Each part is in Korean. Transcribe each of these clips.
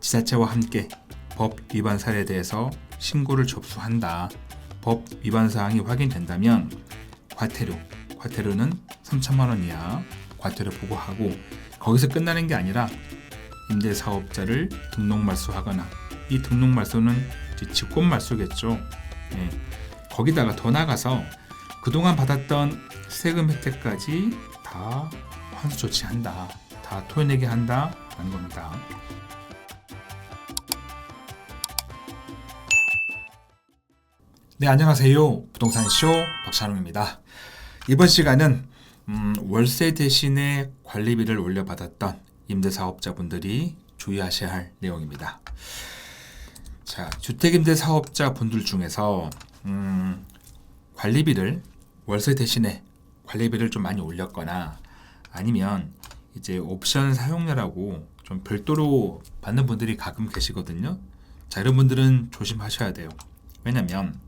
지자체와 함께 법 위반 사례에 대해서 신고를 접수한다. 법 위반 사항이 확인된다면 과태료는 3천만 원 이하 과태료 부과하고, 거기서 끝나는 게 아니라 임대사업자를 등록 말소하거나, 이 등록 말소는 직권 말소겠죠. 거기다가 더 나가서 그동안 받았던 세금 혜택까지 다 환수 조치한다, 다 토해내게 한다라는 겁니다. 네, 안녕하세요. 부동산쇼 박찬웅입니다. 이번 시간은 월세 대신에 관리비를 올려받았던 임대사업자분들이 주의하셔야 할 내용입니다. 자, 주택임대사업자 분들 중에서 관리비를, 월세 대신에 관리비를 좀 많이 올렸거나, 아니면 이제 옵션 사용료라고 좀 별도로 받는 분들이 가끔 계시거든요. 자, 이런 분들은 조심하셔야 돼요. 왜냐면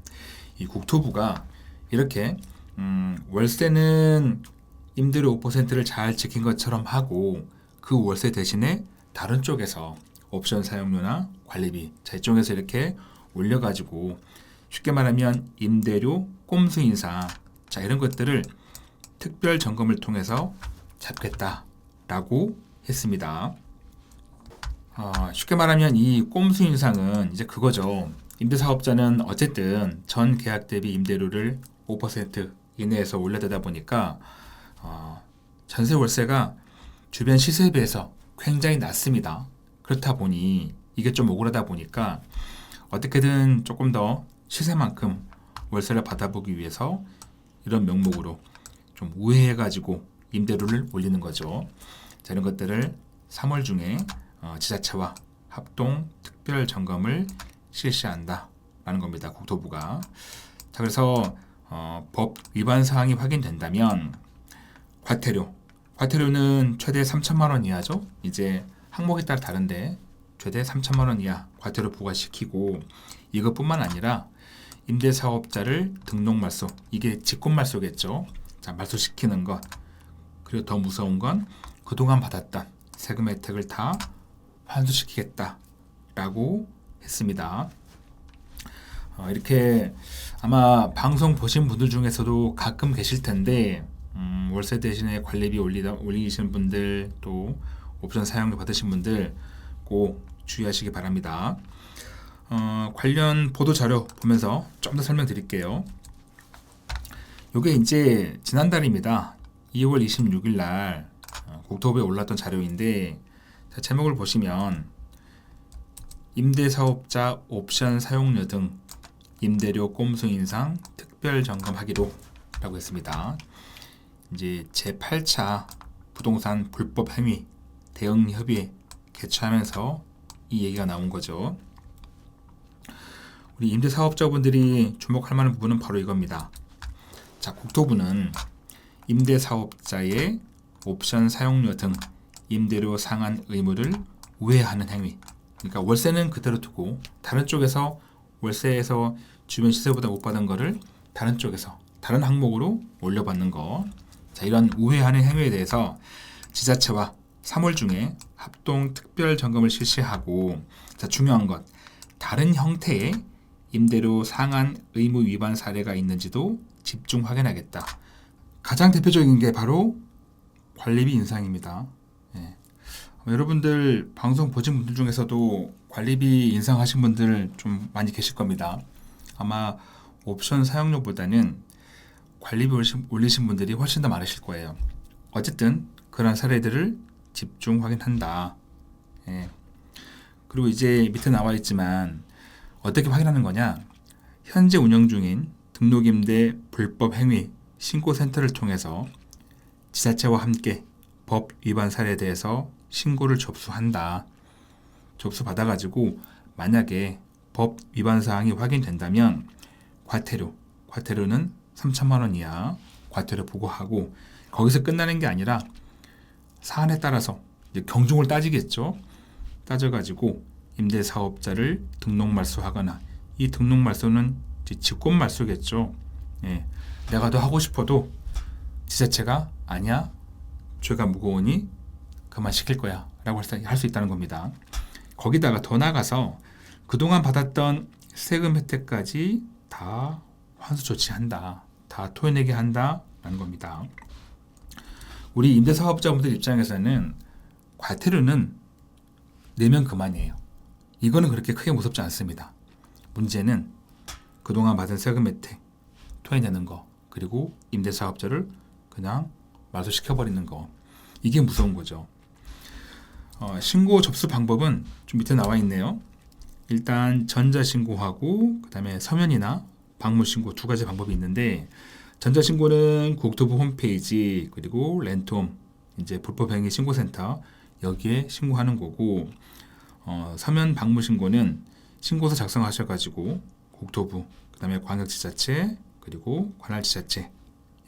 이 국토부가 이렇게 월세는 임대료 5%를 잘 지킨 것처럼 하고, 그 월세 대신에 다른 쪽에서 옵션 사용료나 관리비, 자, 이쪽에서 이렇게 올려가지고 쉽게 말하면 임대료 꼼수 인상, 자, 이런 것들을 특별 점검을 통해서 잡겠다라고 했습니다. 쉽게 말하면 이 꼼수 인상은 이제 그거죠. 임대사업자는 어쨌든 전 계약 대비 임대료를 5% 이내에서 올려대다 보니까 전세 월세가 주변 시세에 비해서 굉장히 낮습니다. 그렇다 보니 이게 좀 억울하다 보니까 어떻게든 조금 더 시세만큼 월세를 받아보기 위해서 이런 명목으로 좀 우회해가지고 임대료를 올리는 거죠. 자, 이런 것들을 3월 중에 지자체와 합동 특별 점검을 실시한다라는 겁니다. 국토부가. 자, 그래서 법 위반 사항이 확인된다면 과태료는 최대 3천만 원 이하죠. 이제 항목에 따라 다른데 최대 3천만 원 이하 과태료 부과시키고, 이것뿐만 아니라 임대사업자를 등록 말소, 이게 직권 말소겠죠. 자, 말소시키는 것, 그리고 더 무서운 건 그동안 받았던 세금 혜택을 다 환수시키겠다라고 했습니다. 이렇게 아마 방송 보신 분들 중에서도 가끔 계실 텐데, 월세 대신에 관리비 올리시는 분들, 또 옵션 사용료 받으신 분들 꼭 주의하시기 바랍니다. 관련 보도 자료 보면서 좀 더 설명드릴게요. 이게 이제 지난달입니다. 2월 26일 날 국토부에 올랐던 자료인데, 자, 제목을 보시면 임대사업자 옵션 사용료 등 임대료 꼼수 인상 특별 점검하기로 라고 했습니다. 이제 제8차 부동산 불법 행위 대응 협의회 개최하면서 이 얘기가 나온 거죠. 우리 임대사업자분들이 주목할 만한 부분은 바로 이겁니다. 자, 국토부는 임대사업자의 옵션 사용료 등 임대료 상한 의무를 우회하는 행위, 그러니까 월세는 그대로 두고 다른 쪽에서 월세에서 주변 시세보다 못 받은 거를 다른 쪽에서 다른 항목으로 올려받는 거, 자, 이런 우회하는 행위에 대해서 지자체와 3월 중에 합동 특별 점검을 실시하고, 자, 중요한 것, 다른 형태의 임대료 상한 의무 위반 사례가 있는지도 집중 확인하겠다. 가장 대표적인 게 바로 관리비 인상입니다. 여러분들 방송 보신 분들 중에서도 관리비 인상하신 분들 좀 많이 계실 겁니다. 아마 옵션 사용료보다는 관리비 올리신 분들이 훨씬 더 많으실 거예요. 어쨌든 그런 사례들을 집중 확인한다. 그리고 이제 밑에 나와 있지만 어떻게 확인하는 거냐? 현재 운영 중인 등록임대 불법 행위 신고센터를 통해서 지자체와 함께 법 위반 사례에 대해서 신고를 접수한다. 접수받아가지고 만약에 법 위반 사항이 확인된다면 과태료는 3천만 원 이하 과태료 부과하고, 거기서 끝나는 게 아니라 사안에 따라서 이제 경중을 따지겠죠. 따져가지고 임대사업자를 등록 말소하거나, 이 등록 말소는 직권 말소겠죠. 내가 더 하고 싶어도 지자체가 아니야, 죄가 무거우니 그만 시킬 거야 라고 할 수 있다는 겁니다. 거기다가 더 나가서 그동안 받았던 세금 혜택까지 다 환수 조치한다, 다 토해내게 한다라는 겁니다. 우리 임대사업자분들 입장에서는 과태료는 내면 그만이에요. 이거는 그렇게 크게 무섭지 않습니다. 문제는 그동안 받은 세금 혜택 토해내는 거, 그리고 임대사업자를 그냥 말소시켜버리는 거, 이게 무서운 거죠. 신고 접수 방법은 좀 밑에 나와 있네요. 일단 전자신고하고 그 다음에 서면이나 방문신고 두 가지 방법이 있는데, 전자신고는 국토부 홈페이지 그리고 렌톰 이제 불법행위 신고센터 여기에 신고하는 거고, 서면 방문신고는 신고서 작성하셔가지고 국토부 그 다음에 광역지자체 그리고 관할지자체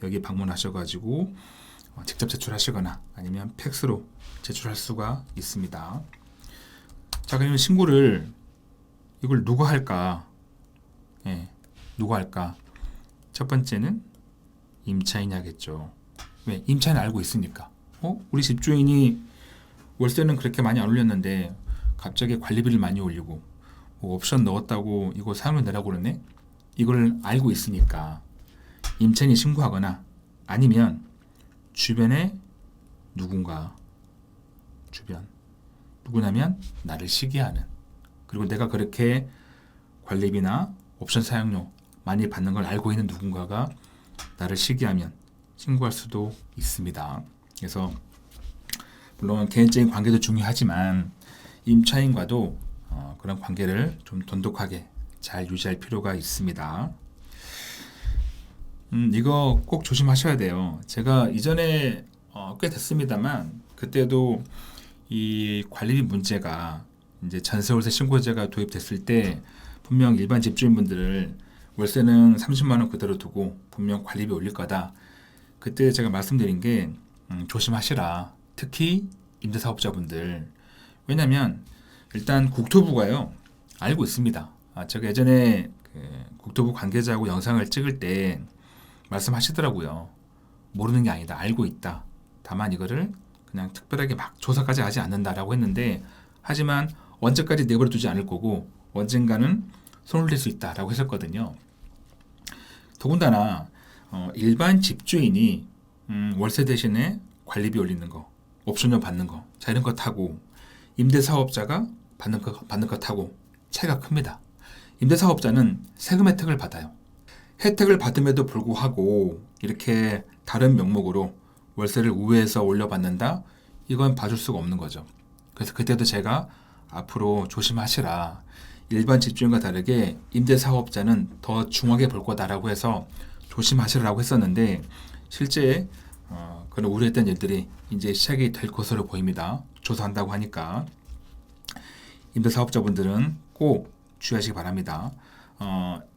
여기 방문하셔가지고 직접 제출하시거나 아니면 팩스로 제출할 수가 있습니다. 자, 그러면 신고를 이걸 누가 할까? 누가 할까? 첫 번째는 임차인이 하겠죠. 왜? 임차인 알고 있으니까. 우리 집주인이 월세는 그렇게 많이 안 올렸는데 갑자기 관리비를 많이 올리고 뭐 옵션 넣었다고 이거 사용료 내라고 그러네? 이걸 알고 있으니까 임차인이 신고하거나 아니면 주변에 누구냐면 나를 시기하는, 그리고 내가 그렇게 관리비나 옵션 사용료 많이 받는 걸 알고 있는 누군가가 나를 시기하면 신고할 수도 있습니다. 그래서 물론 개인적인 관계도 중요하지만 임차인과도 그런 관계를 좀 돈독하게 잘 유지할 필요가 있습니다. 이거 꼭 조심하셔야 돼요. 제가 이전에 꽤 됐습니다만 그때도 이 관리비 문제가 이제 전세월세 신고제가 도입됐을 때 분명 일반 집주인분들을 월세는 30만 원 그대로 두고 분명 관리비 올릴 거다. 그때 제가 말씀드린 게 조심하시라. 특히 임대사업자분들. 왜냐면 일단 국토부가요 알고 있습니다. 제가 예전에 국토부 관계자하고 영상을 찍을 때 말씀하시더라고요. 모르는 게 아니다. 알고 있다. 다만 이거를 그냥 특별하게 막 조사까지 하지 않는다라고 했는데, 하지만 언제까지 내버려 두지 않을 거고 언젠가는 손을 댈 수 있다라고 했었거든요. 더군다나 일반 집주인이 월세 대신에 관리비 올리는 거, 옵션료 받는 거, 자 이런 거 타고 임대사업자가 받는 거 타고 차이가 큽니다. 임대사업자는 세금 혜택을 받아요. 혜택을 받음에도 불구하고 이렇게 다른 명목으로 월세를 우회해서 올려받는다? 이건 봐줄 수가 없는 거죠. 그래서 그때도 제가 앞으로 조심하시라. 일반 집주인과 다르게 임대사업자는 더 중하게 볼 거다라고 해서 조심하시라고 했었는데, 실제 그런 우려했던 일들이 이제 시작이 될 것으로 보입니다. 조사한다고 하니까 임대사업자분들은 꼭 주의하시기 바랍니다.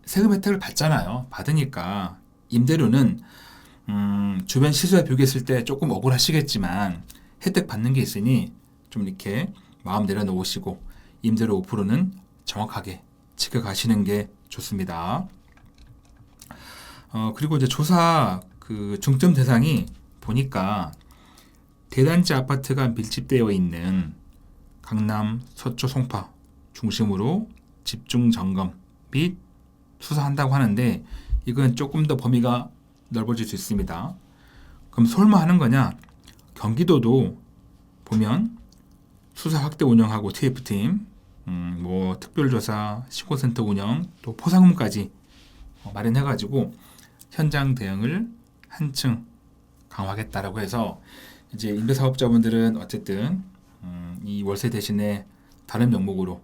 세금 혜택을 받잖아요. 받으니까 임대료는 주변 시세와 비교했을 때 조금 억울하시겠지만 혜택 받는 게 있으니 좀 이렇게 마음 내려놓으시고 임대료 5%는 정확하게 지켜가시는 게 좋습니다. 그리고 이제 조사 그 중점 대상이 보니까 대단지 아파트가 밀집되어 있는 강남, 서초, 송파 중심으로 집중 점검 및 수사한다고 하는데, 이건 조금 더 범위가 넓어질 수 있습니다. 그럼 설마 하는 거냐? 경기도도 보면 수사 확대 운영하고 TF팀, 뭐 특별조사, 신고센터 운영, 또 포상금까지 마련해가지고 현장 대응을 한층 강화하겠다라고 해서 이제 임대사업자분들은 어쨌든 이 월세 대신에 다른 명목으로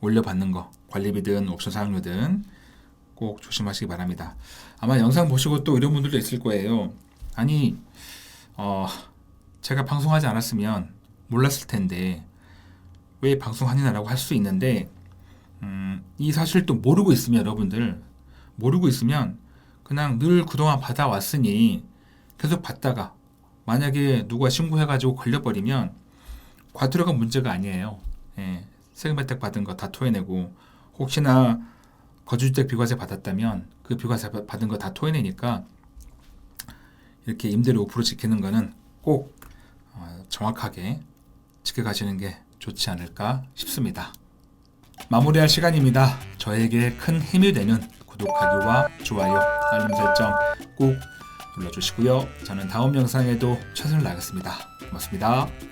올려받는 거, 관리비든 옵션 사용료든 꼭 조심하시기 바랍니다. 아마 영상 보시고 또 이런 분들도 있을 거예요. 아니 제가 방송하지 않았으면 몰랐을 텐데 왜 방송하냐라고 할 수 있는데, 이 사실 또 모르고 있으면, 여러분들 모르고 있으면 그냥 늘 그동안 받아왔으니 계속 받다가 만약에 누가 신고해가지고 걸려버리면 과태료가 문제가 아니에요. 세금 혜택 받은 거 다 토해내고, 혹시나 거주주택 비과세 받았다면 그 비과세 받은 거 다 토해내니까 이렇게 임대료 5% 지키는 거는 꼭 정확하게 지켜가시는 게 좋지 않을까 싶습니다. 마무리할 시간입니다. 저에게 큰 힘이 되는 구독하기와 좋아요, 알림 설정 꼭 눌러주시고요. 저는 다음 영상에도 최선을 다하겠습니다. 고맙습니다.